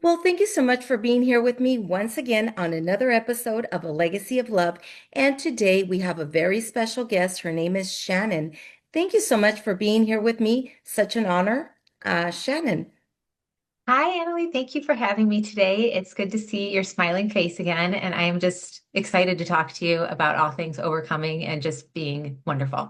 Well, thank you so much for being here with me once again on another episode of A Legacy of Love. And today we have a very special guest. Her name is Shannon. Thank you so much for being here with me. Such an honor. Shannon. Hi, Analee. Thank you for having me today. It's good to see your smiling face again, and I am just excited to talk to you about all things overcoming and just being wonderful.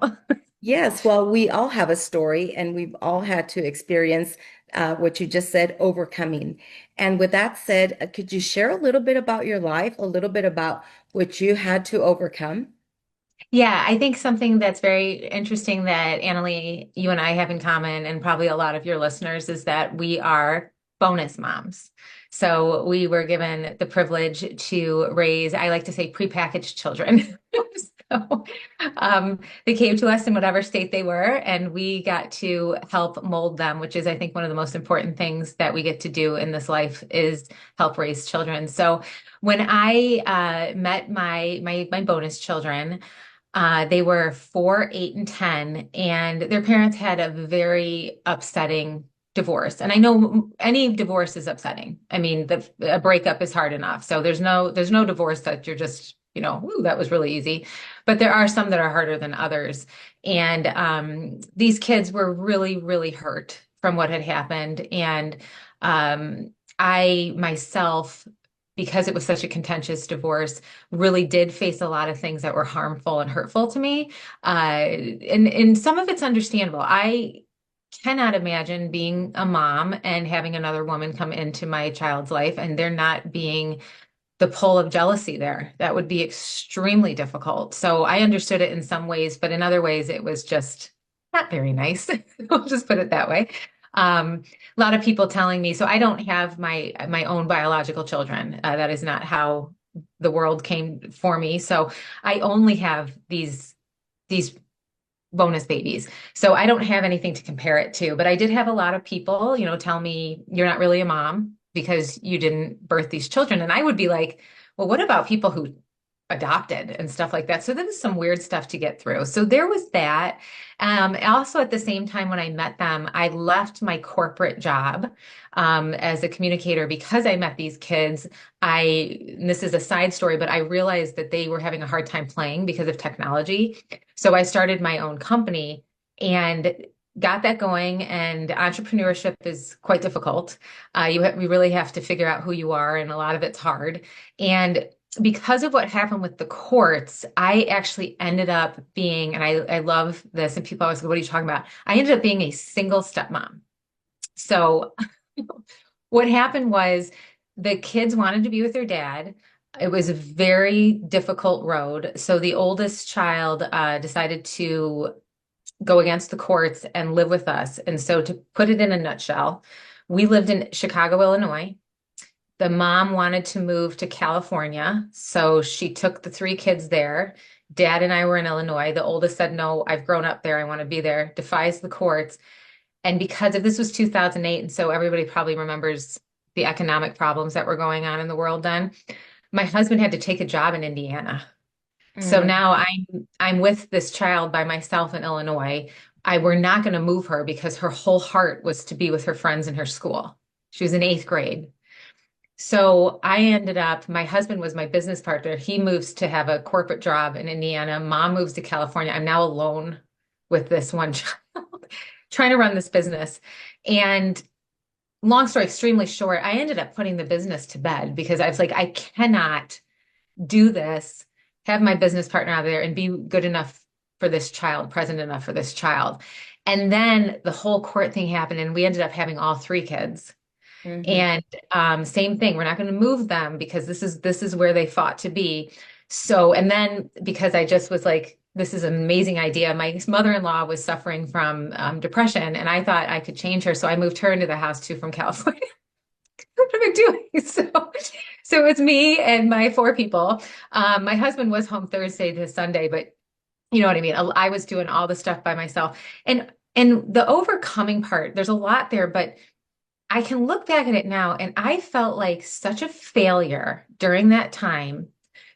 Yes, well, we all have a story and we've all had to experience what you just said, overcoming. And with that said, could you share a little bit about your life, a little bit about what you had to overcome? Yeah, I think something that's very interesting that Analee, you and I have in common, and probably a lot of your listeners, is that we are bonus moms. So we were given the privilege to raise, I like to say, prepackaged children. So they came to us in whatever state they were, and we got to help mold them, which is, I think, one of the most important things that we get to do in this life is help raise children. So when I met my bonus children, they were 4, 8, and 10, and their parents had a very upsetting divorce. And I know any divorce is upsetting. I mean, a breakup is hard enough. So there's no divorce that you're just, ooh, that was really easy. But there are some that are harder than others. And these kids were really, really hurt from what had happened. And I myself, because it was such a contentious divorce, really did face a lot of things that were harmful and hurtful to me. And some of it's understandable. I cannot imagine being a mom and having another woman come into my child's life and there not being the pull of jealousy there. That would be extremely difficult. So I understood it in some ways, but in other ways, it was just not very nice. I'll just put it that way. A lot of people telling me, so I don't have my own biological children. That is not how the world came for me. So I only have these bonus babies. So I don't have anything to compare it to. But I did have a lot of people, tell me you're not really a mom because you didn't birth these children. And I would be like, well, what about people who adopted and stuff like that? So there was some weird stuff to get through. So there was that. Also, at the same time, when I met them, I left my corporate job as a communicator because I met these kids. And this is a side story, but I realized that they were having a hard time playing because of technology. So I started my own company and got that going. And entrepreneurship is quite difficult. We really have to figure out who you are, and a lot of it's hard. And because of what happened with the courts, I actually ended up being, and I love this, and people always go, what are you talking about? I ended up being a single stepmom. So what happened was the kids wanted to be with their dad. It was a very difficult road. So the oldest child decided to go against the courts and live with us. And so to put it in a nutshell, we lived in Chicago, Illinois. The mom wanted to move to California, so she took the three kids there. Dad and I were in Illinois. The oldest said, no, I've grown up there. I want to be there, defies the courts. And because of this was 2008, and so everybody probably remembers the economic problems that were going on in the world then, my husband had to take a job in Indiana. So Mm. now I'm with this child by myself in Illinois. I were not going to move her because her whole heart was to be with her friends in her school. She was in eighth grade. So I ended up, my husband was my business partner. He moves to have a corporate job in Indiana. Mom moves to California. I'm now alone with this one child trying to run this business. And long story extremely short, I ended up putting the business to bed because I was like, I cannot do this, have my business partner out there and be good enough for this child, present enough for this child. And then the whole court thing happened, and we ended up having all three kids. Hmm. And same thing, we're not going to move them because this is where they fought to be. So, and then because I just was like, this is an amazing idea. My mother-in-law was suffering from depression, and I thought I could change her. So I moved her into the house too from California. What am I doing? So it's me and my four people. My husband was home Thursday to Sunday, but you know what I mean? I was doing all the stuff by myself. And the overcoming part, there's a lot there, but I can look back at it now and I felt like such a failure during that time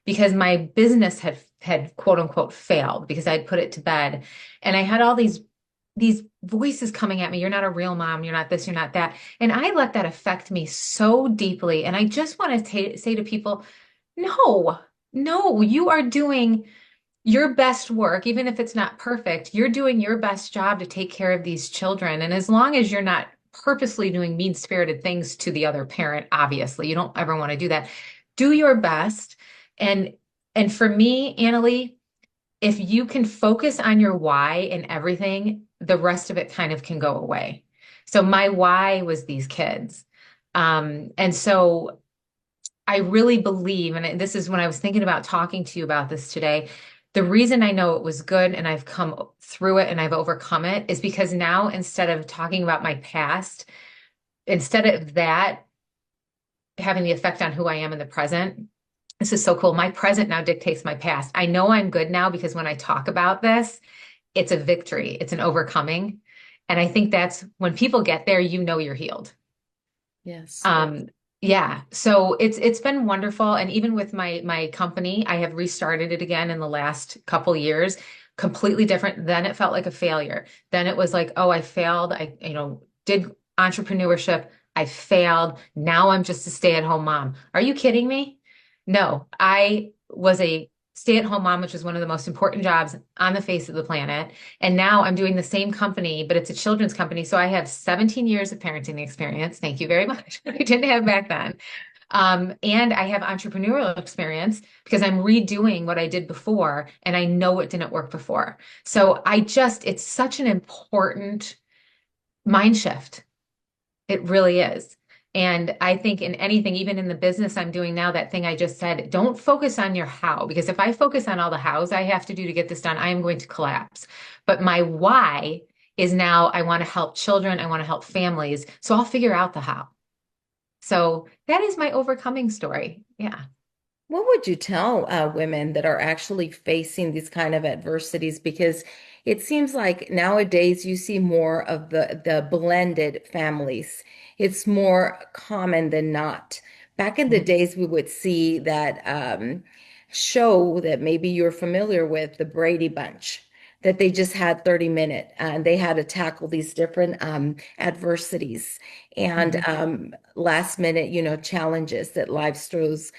because my business had quote unquote failed because I'd put it to bed. And I had all these these voices coming at me. You're not a real mom. You're not this, you're not that. And I let that affect me so deeply. And I just want to say to people, no, no, you are doing your best work, even if it's not perfect. You're doing your best job to take care of these children. And as long as you're not purposely doing mean-spirited things to the other parent, obviously, you don't ever want to do that. Do your best. And and for me, Annalee, if you can focus on your why and everything, the rest of it kind of can go away. So my why was these kids. And so I really believe, and this is when I was thinking about talking to you about this today, the reason I know it was good and I've come through it and I've overcome it is because now instead of talking about my past, instead of that having the effect on who I am in the present, this is so cool. My present now dictates my past. I know I'm good now because when I talk about this, it's a victory, it's an overcoming. And I think that's when people get there, you know you're healed. Yes, yes. Um, yeah, so it's been wonderful. And even with my company, I have restarted it again in the last couple years, completely different. Then it felt like a failure. Then it was like, oh, I failed. I, did entrepreneurship. I failed. Now I'm just a stay-at-home mom. Are you kidding me? No, I was a stay-at-home mom, which was one of the most important jobs on the face of the planet. And now I'm doing the same company, but it's a children's company. So I have 17 years of parenting experience. Thank you very much. I didn't have back then. And I have entrepreneurial experience because I'm redoing what I did before, and I know it didn't work before. So it's such an important mind shift. It really is. And I think in anything, even in the business I'm doing now, that thing I just said, don't focus on your how, because if I focus on all the hows I have to do to get this done, I am going to collapse. But my why is now I want to help children, I want to help families. So I'll figure out the how. So that is my overcoming story. Yeah. What would you tell women that are actually facing these kind of adversities? Because it seems like nowadays you see more of the blended families. It's more common than not. Back in the Mhm. days, we would see that show that maybe you're familiar with, the Brady Bunch, that they just had 30 minute and they had to tackle these different adversities and Mhm. last minute, challenges that life throws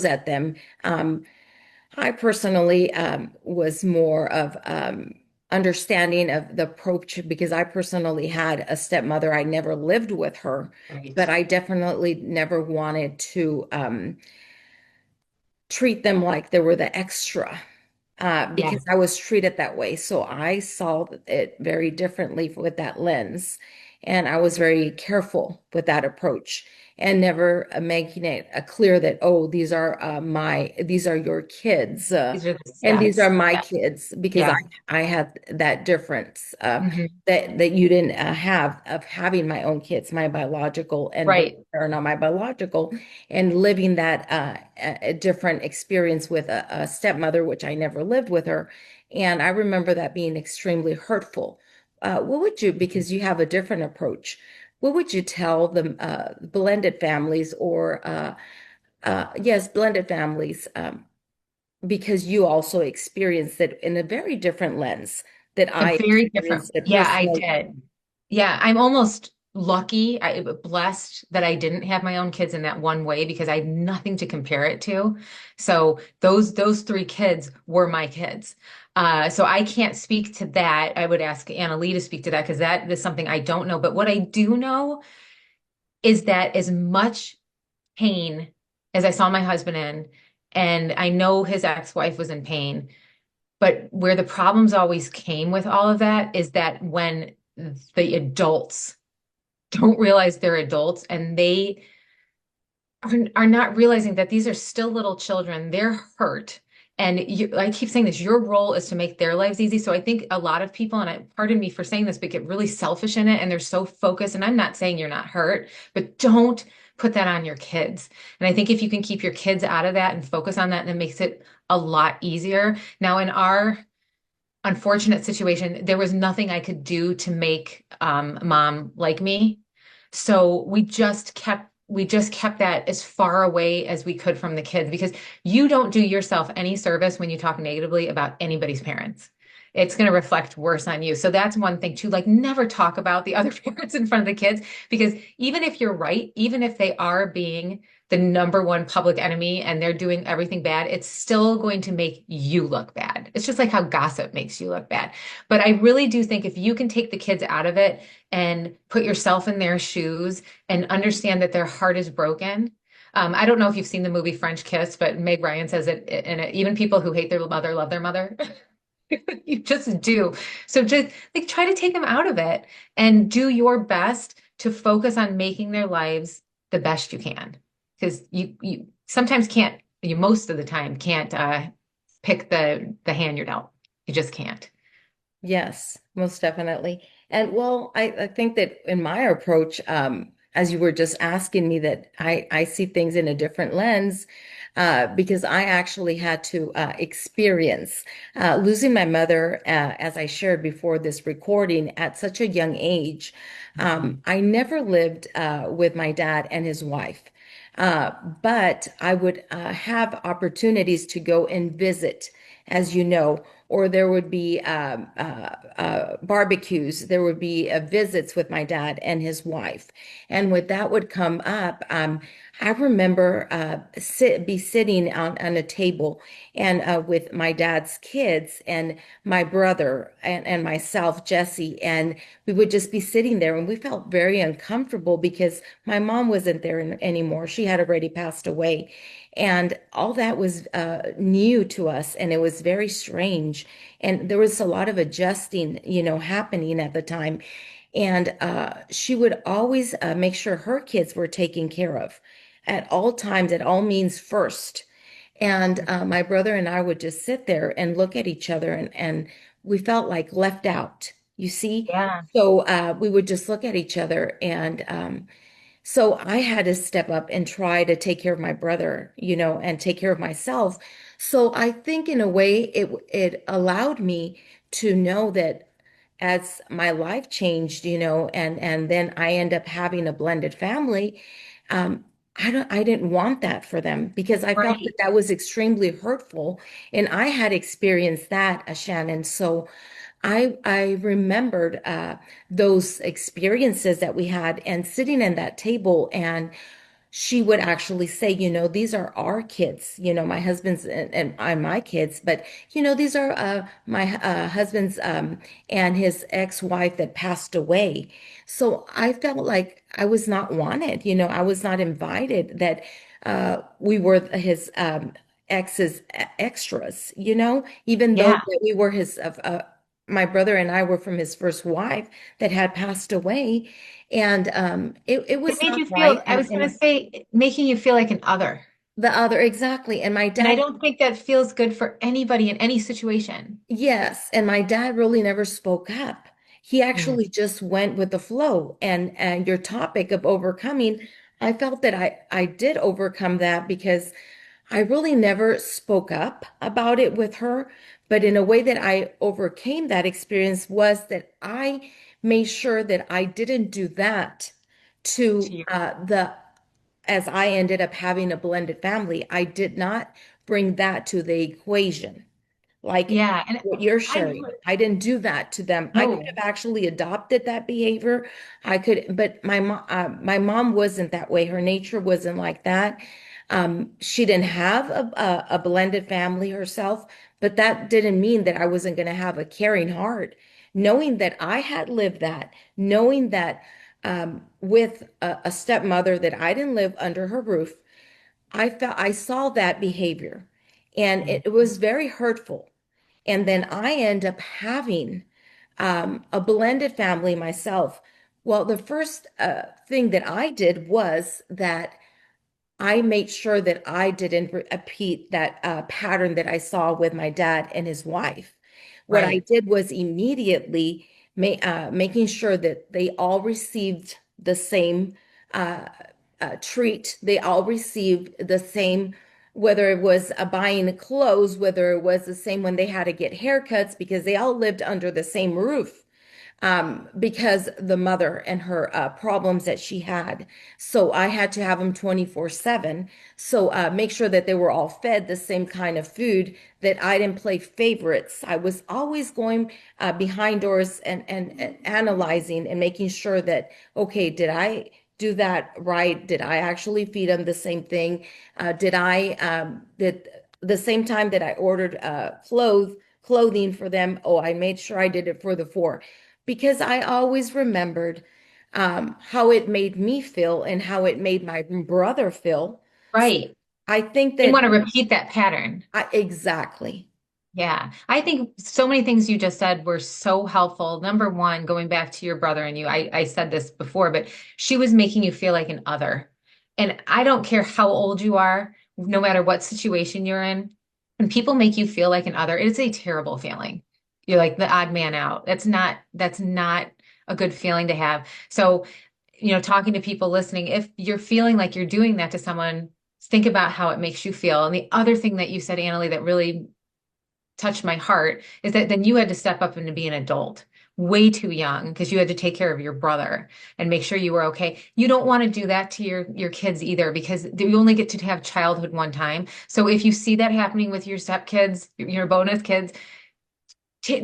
at them. I personally was more of understanding of the approach because I personally had a stepmother. I never lived with her, but Right. I definitely never wanted to treat them like they were the extra Yeah. because I was treated that way. So I saw it very differently with that lens. And I was very careful with that approach and never making it clear that, oh, these are your kids, These are the and these are steps. my Yeah. kids, because Yeah. I had that difference Mhm. that you didn't have of having my own kids, my biological, and those Right. that are not my biological, and living that a different experience with a stepmother, which I never lived with her. And I remember that being extremely hurtful. What would you, because you have a different approach, what would you tell the blended families or, yes, blended families, because you also experienced it in a very different lens that A I very different. experienced it Yeah, I personally. did. Yeah, I'm almost lucky, blessed that I didn't have my own kids in that one way because I had nothing to compare it to. So those three kids were my kids. So I can't speak to that. I would ask Analee to speak to that because that is something I don't know. But what I do know is that as much pain as I saw my husband in, and I know his ex-wife was in pain, but where the problems always came with all of that is that when the adults don't realize they're adults and they are not realizing that these are still little children, they're hurt. And I keep saying this, your role is to make their lives easy. So I think a lot of people, and pardon me for saying this, but get really selfish in it and they're so focused. And I'm not saying you're not hurt, but don't put that on your kids. And I think if you can keep your kids out of that and focus on that, then it makes it a lot easier. Now, in our unfortunate situation, there was nothing I could do to make mom like me. So we just kept that as far away as we could from the kids because you don't do yourself any service when you talk negatively about anybody's parents. it's going to reflect worse on you. So that's one thing too. Like never talk about the other parents in front of the kids because even if you're right, even if they are being the number one public enemy and they're doing everything bad, it's still going to make you look bad. It's just like how gossip makes you look bad. But I really do think if you can take the kids out of it and put yourself in their shoes and understand that their heart is broken. I don't know if you've seen the movie French Kiss, but Meg Ryan says it in it. Even people who hate their mother love their mother. You just do. So just like try to take them out of it and do your best to focus on making their lives the best you can. Because you sometimes can't, you most of the time can't pick the hand you're dealt. You just can't. Yes, most definitely. And well, I think that in my approach, as you were just asking me, that I see things in a different lens, because I actually had to experience losing my mother, as I shared before this recording, at such a young age. I never lived with my dad and his wife. But I would have opportunities to go and visit, as you know, or there would be barbecues, there would be visits with my dad and his wife. And when that would come up, I remember be sitting on a table and with my dad's kids and my brother and myself, Jesse, and we would just be sitting there and we felt very uncomfortable because my mom wasn't there anymore. She had already passed away. And all that was new to us, and it was very strange. And there was a lot of adjusting, happening at the time. And she would always make sure her kids were taken care of at all times, at all means first. And my brother and I would just sit there and look at each other, and we felt like left out, you see? Yeah. So we would just look at each other, and so I had to step up and try to take care of my brother, and take care of myself. So I think in a way it allowed me to know that as my life changed, and then I end up having a blended family, um, I didn't want that for them because I felt that Right. that was extremely hurtful, and I had experienced that, Shannon. So I remembered those experiences that we had and sitting in that table, and she would actually say, these are our kids, my husband's and my kids, but these are my husband's and his ex-wife that passed away. So I felt like I was not wanted, I was not invited, that we were his ex's extras, even though Yeah. that we were his my brother and I were from his first wife that had passed away. And it It was made not you feel, right. I was going to say, making you feel like an other. The other, exactly. And my And I dad, don't think that feels good for anybody in any situation. yes. And my dad really never spoke up. He Mm. actually just went with the flow. And your topic of overcoming, I felt that I did overcome that because I really never spoke up about it with her. But in a way that I overcame that experience was that I made sure that I didn't do that to To the as I ended up having a blended family. I did not bring that to the equation. Like Yeah, and what you're I sharing. I didn't do that to them. I could no. have actually adopted that behavior. I could, but my mom wasn't that way. Her nature wasn't like that. She didn't have a blended family herself, but that didn't mean that I wasn't going to have a caring heart. Knowing that I had lived that, knowing that with a stepmother that I didn't live under her roof, I saw that behavior, and Mm. it was very hurtful. And then I end up having a blended family myself. Well, the first thing that I did was that I made sure that I didn't repeat that pattern that I saw with my dad and his wife. What I Right. did was immediately making sure that they all received the same uh, treat. They all received the same, whether it was buying clothes, whether it was the same when they had to get haircuts, because they all lived under the same roof. because the mother and her problems that she had. So I had to have them 24/7. So make sure that they were all fed the same kind of food, that I didn't play favorites. I was always going behind doors and analyzing and making sure that, okay, did I do that right? Did I actually feed them the same thing? Did the same time that I ordered clothing for them, oh, I made sure I did it for the four, because I always remembered how it made me feel and how it made my brother feel. So Right. I think Didn't that want to repeat that pattern. exactly. Yeah, I think so many things you just said were so helpful. Number one, going back to your brother and you, I said this before, but she was making you feel like an other. And I don't care how old you are, no matter what situation you're in, when people make you feel like an other, it's a terrible feeling. You're like the odd man out. That's not a good feeling to have. So, talking to people listening, if you're feeling like you're doing that to someone, think about how it makes you feel. And the other thing that you said, Annalie, that really touched my heart is that then you had to step up and to be an adult way too young because you had to take care of your brother and make sure you were okay. You don't want to do that to your kids either because you only get to have childhood one time. So if you see that happening with your stepkids, your bonus kids,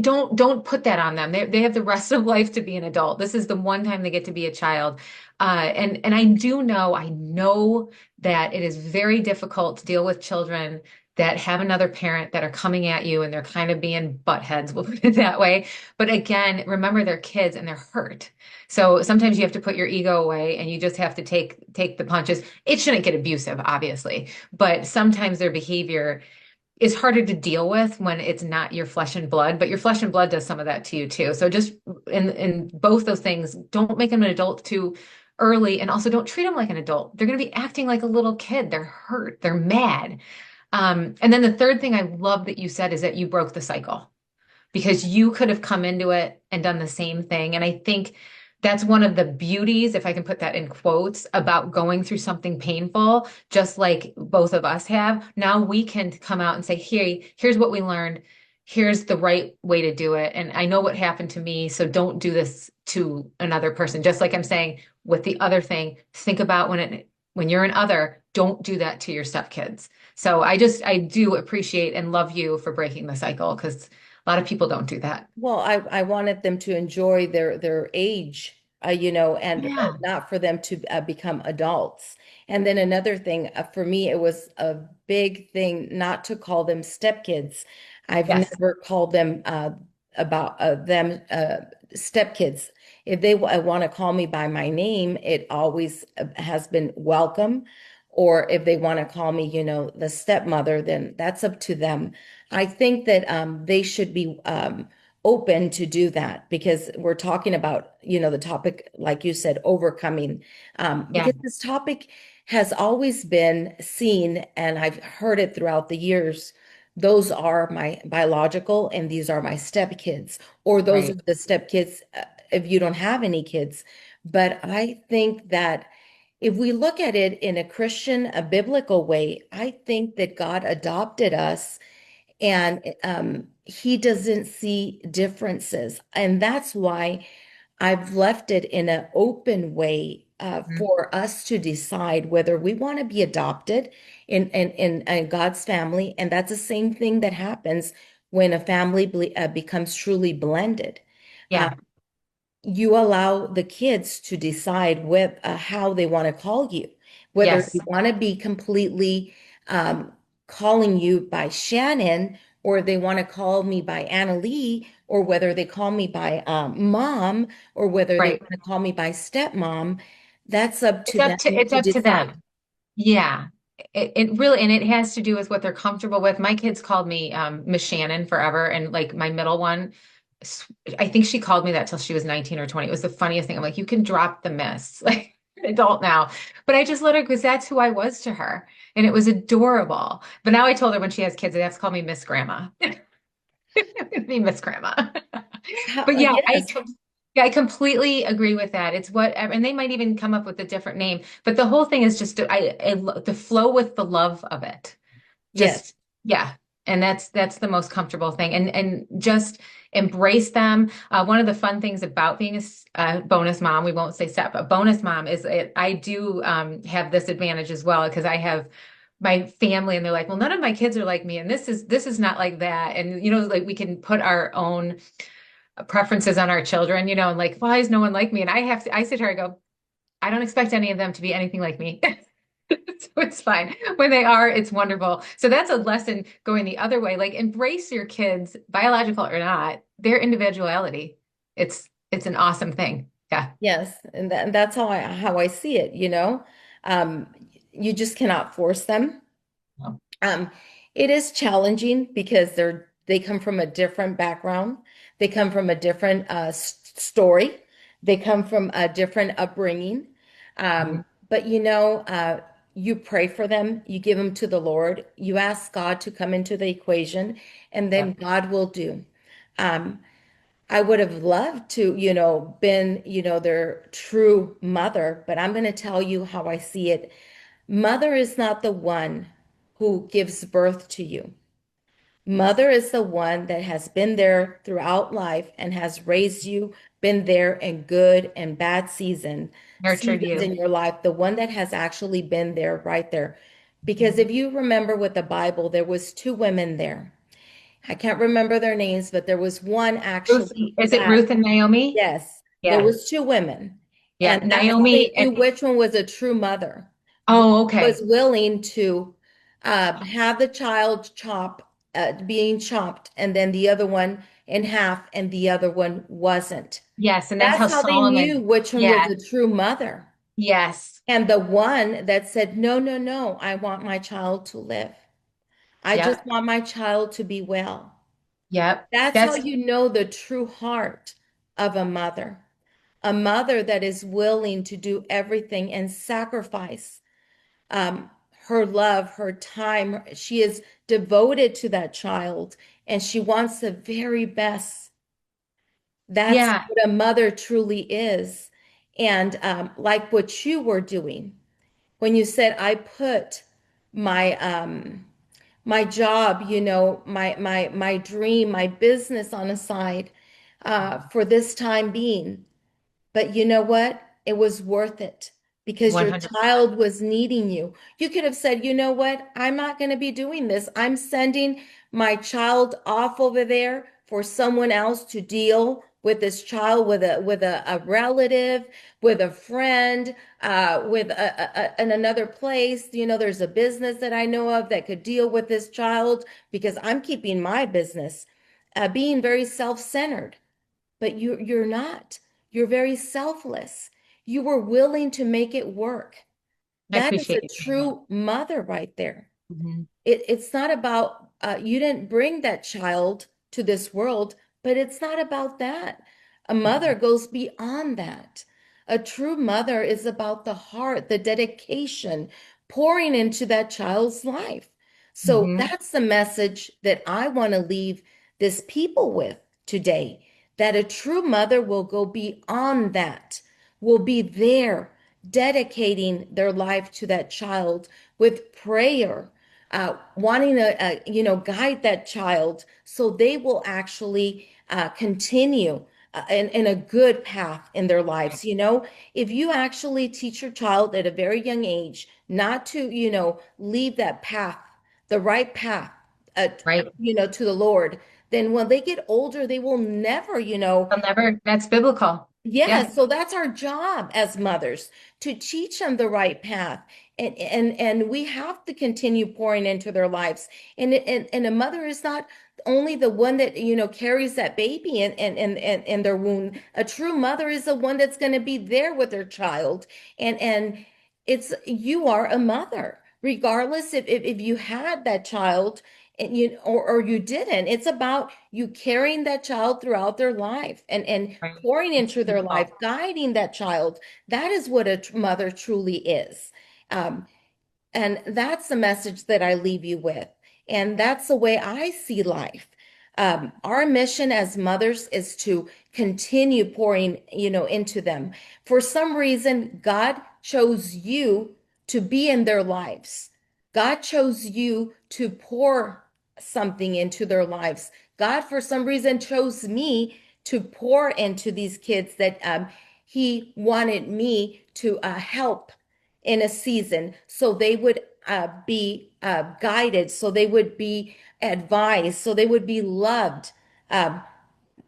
don't put that on them. They have the rest of life to be an adult. This is the one time they get to be a child. And I know that it is very difficult to deal with children that have another parent that are coming at you and they're kind of being butt heads, we'll put it that way. But again, remember they're kids and they're hurt. So sometimes you have to put your ego away and you just have to take the punches. It shouldn't get abusive, obviously, but sometimes their behavior is harder to deal with when it's not your flesh and blood, but your flesh and blood does some of that to you too. So just in both those things, don't make them an adult too early, and also don't treat them like an adult. They're going to be acting like a little kid. They're hurt. They're mad. And then the third thing I love that you said is that you broke the cycle because you could have come into it and done the same thing. And I think that's one of the beauties, if I can put that in quotes, about going through something painful, just like both of us have. Now we can come out and say, here's what we learned. Here's the right way to do it. And I know what happened to me, so don't do this to another person. Just like I'm saying with the other thing, think about when you're an other, don't do that to your stepkids. So I do appreciate and love you for breaking the cycle because a lot of people don't do that. Well, I wanted them to enjoy their age, and Yeah. not for them to become adults. And then another thing, for me, it was a big thing not to call them stepkids. I've Yes. never called them about them stepkids. If they want to call me by my name, it always has been welcome. Or if they want to call me, the stepmother, then that's up to them. I think that they should be open to do that because we're talking about, the topic, like you said, overcoming. Yeah. Because this topic has always been seen, and I've heard it throughout the years. Those are my biological, and these are my stepkids, or those are Right. the stepkids if you don't have any kids. But I think that if we look at it in a Christian, a biblical way, I think that God adopted us and he doesn't see differences. And that's why I've left it in an open way Mhm. for us to decide whether we want to be adopted in God's family. And that's the same thing that happens when a family becomes truly blended. Uh, Yeah. you allow the kids to decide how they want to call you, whether Yes. you want to be completely um, calling you by Shannon, or they want to call me by Analee, or whether they call me by mom, or whether they Right. want to call me by stepmom. That's up It's to up them to it's to up to decide. them. Yeah. It really and it has to do with what they're comfortable with. My kids called me Miss Shannon forever, and like my middle one, s- I think she called me that till she was 19 or 20. It was the funniest thing. I'm like, you can drop the miss, like an adult now. But I just let her because that's who I was to her, and it was adorable. But now I told her when she has kids, they have to call me Miss Grandma. Be Miss Grandma. But yeah, Yes. yeah, I completely agree with that. It's what, and they might even come up with a different name, but the whole thing is just the flow with the love of it. Yes. Just yeah, and that's the most comfortable thing. And just embrace them. One of the fun things about being a bonus mom, we won't say step, a bonus mom is I do have this advantage as well because I have my family and they're like, well, none of my kids are like me, and this is not like that. And like we can put our own preferences on our children, and like, why is no one like me? And I sit here, I go, I don't expect any of them to be anything like me. So it's fine. When they are, it's wonderful. So that's a lesson going the other way. Like embrace your kids, biological or not, their individuality. It's an awesome thing. Yeah. Yes, and that's how I see it, you know. Um, you just cannot force them. No. Um, it is challenging because they come from a different background. They come from a different story. They come from a different upbringing. Mhm. But you pray for them, you give them to the Lord, you ask God to come into the equation, and then Yep. God will do. Um, I would have loved to, been, their true mother, but I'm going to tell you how I see it. Mother is not the one who gives birth to you. Mother is the one that has been there throughout life and has raised you, been there in good and bad Nurtured seasons you. in your life, the one that has actually been there right there. Because if you remember with the Bible, there was two women there. I can't remember their names, but there was one Ruth, actually is it that, Ruth and Naomi? yes, there Yeah. was two women. Yeah. And that's how they Naomi knew and which one was a true mother. One oh, okay. was willing to have the child being chopped, and then the other one in half, and the other one wasn't. Yes, and that's That's how how they knew Solomon. which one was Yeah. a true mother. Yes. And the one that said, no, no, no, I want my child to live. I just Yep. want my child to be well. Yep. That's how That's you know the true heart of a mother that is willing to do everything and sacrifice um, her love, her time. She is devoted to that child and she wants the very best. That's yeah. what a mother truly is. And like what you were doing when you said, I put my my job, my dream, my business on the side for this time being. But you know what? It was worth it because your 100. child was needing you. You could have said, you know what? I'm not going to be doing this. I'm sending my child off over there for someone else to deal with this child, with a relative, with a friend, in another place. There's a business that I know of that could deal with this child because I'm keeping my business, being very self-centered. But you're not. You're very selfless. You were willing to make it work. I That is a appreciate you saying that. true mother right there. Mhm. It's not about you didn't bring that child to this world, but it's not about that. A mother goes beyond that. A true mother is about the heart, the dedication, pouring into that child's life. So Mhm. that's the message that I want to leave this people with today, that a true mother will go beyond that, will be there dedicating their life to that child with prayer, wanting to guide that child so they will actually continue in a good path in their lives. If you actually teach your child at a very young age not to leave that path, the right path, uh, Right. to the Lord, then when they get older they will never I'll never, that's biblical. Yes, Yeah. so that's our job as mothers to teach them the right path. And we have to continue pouring into their lives. And a mother is not only the one that, carries that baby in their womb. A true mother is the one that's going to be there with their child. And it's you are a mother, regardless if you had that child and or you didn't. It's about you carrying that child throughout their life and Right. pouring It's into their life, beautiful. guiding that child. That is what a mother truly is. Um, and that's the message that I leave you with. And that's the way I see life. Our mission as mothers is to continue pouring, into them. For some reason, God chose you to be in their lives. God chose you to pour something into their lives God, for some reason, chose me to pour into these kids that He wanted me to help in a season so they would be guided, so they would be advised, so they would be loved. Um,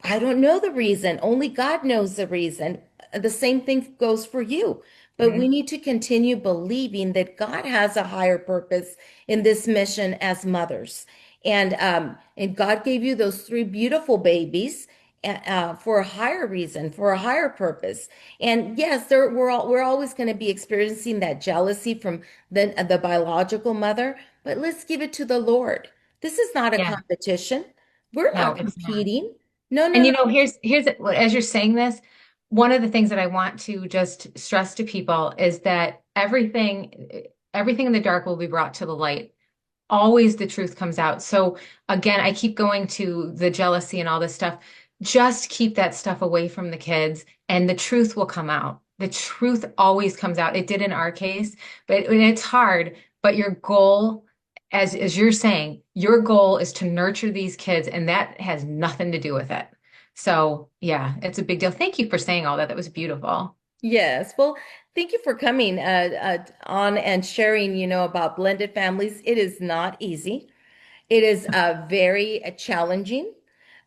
I don't know the reason. Only God knows the reason. The same thing goes for you. But we Mhm. need to continue believing that God has a higher purpose in this mission as mothers. And God gave you those three beautiful babies for a higher reason, for a higher purpose. And yes, we're always going to be experiencing that jealousy from the biological mother, but let's give it to the Lord. This is not a Yeah, competition. We're no, not it's not. competing. No, And no, no. here's as you're saying this, one of the things that I want to just stress to people is that everything in the dark will be brought to the light. Always the truth comes out. So again, I keep going to the jealousy and all this stuff. Just keep that stuff away from the kids and the truth will come out. The truth always comes out. It did in our case, but and it's hard, but your goal, as you're saying, your goal is to nurture these kids, and that has nothing to do with it. So yeah, it's a big deal. Thank you for saying all that. That was beautiful. Yes. Well, thank you for coming on and sharing, about blended families. It is not easy. It is very challenging,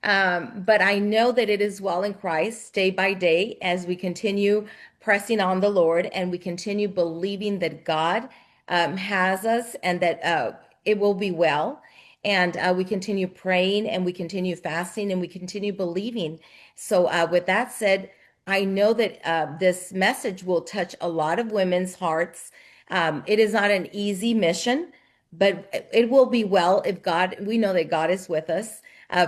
but I know that it is well in Christ day by day as we continue pressing on the Lord and we continue believing that God has us and that it will be well. And we continue praying and we continue fasting and we continue believing. So, with that said, I know that this message will touch a lot of women's hearts. It is not an easy mission, but it will be well if God, we know that God is with us.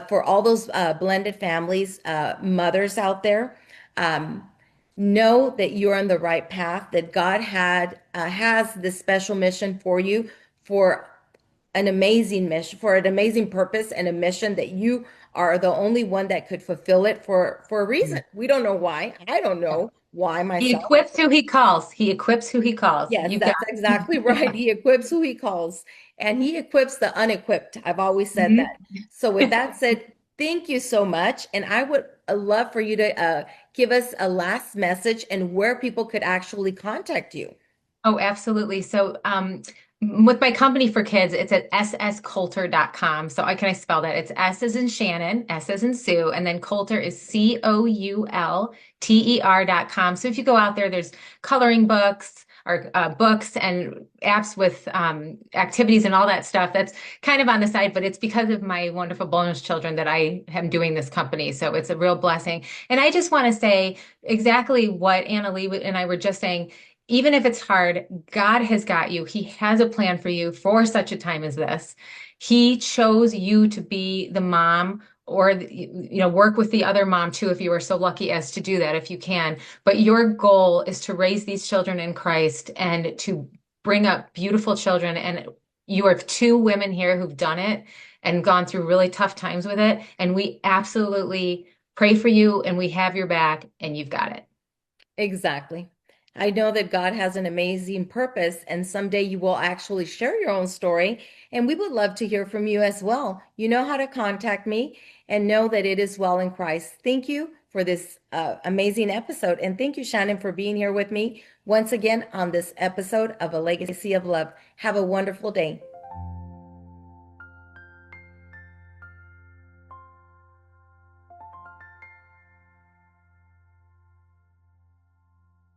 For all those blended families, mothers out there, um, know that you're on the right path, that God has this special mission for you for an amazing mission, for an amazing purpose and a mission that you are the only one that could fulfill it for a reason. We don't know why. I don't know why He myself. equips who he calls. He equips who he calls. Yes, You got that's exactly right. He equips who he calls, and he equips the unequipped. I've always said that. it. So, with that said, thank you so much. And I would love for you to give us a last message and where people could actually contact you. Oh, absolutely. So, with my company for kids, it's at sscoulter.com. So, I can I spell that? It's S as in Shannon, S as in Sue, and then Coulter is COULTER.com. So, if you go out there, there's coloring books or books and apps with activities and all that stuff. That's kind of on the side, but it's because of my wonderful bonus children that I am doing this company. So, it's a real blessing. And I just want to say exactly what Analee and I were just saying, even if it's hard, God has got you. He has a plan for you for such a time as this. He chose you to be the mom or work with the other mom too if you are so lucky as to do that if you can. But your goal is to raise these children in Christ and to bring up beautiful children, and you have two women here who've done it and gone through really tough times with it, and we absolutely pray for you and we have your back and you've got it. Exactly. I know that God has an amazing purpose, and someday you will actually share your own story, and we would love to hear from you as well. You know how to contact me, and know that it is well in Christ. Thank you for this amazing episode, and thank you, Shannon, for being here with me once again on this episode of A Legacy of Love. Have a wonderful day.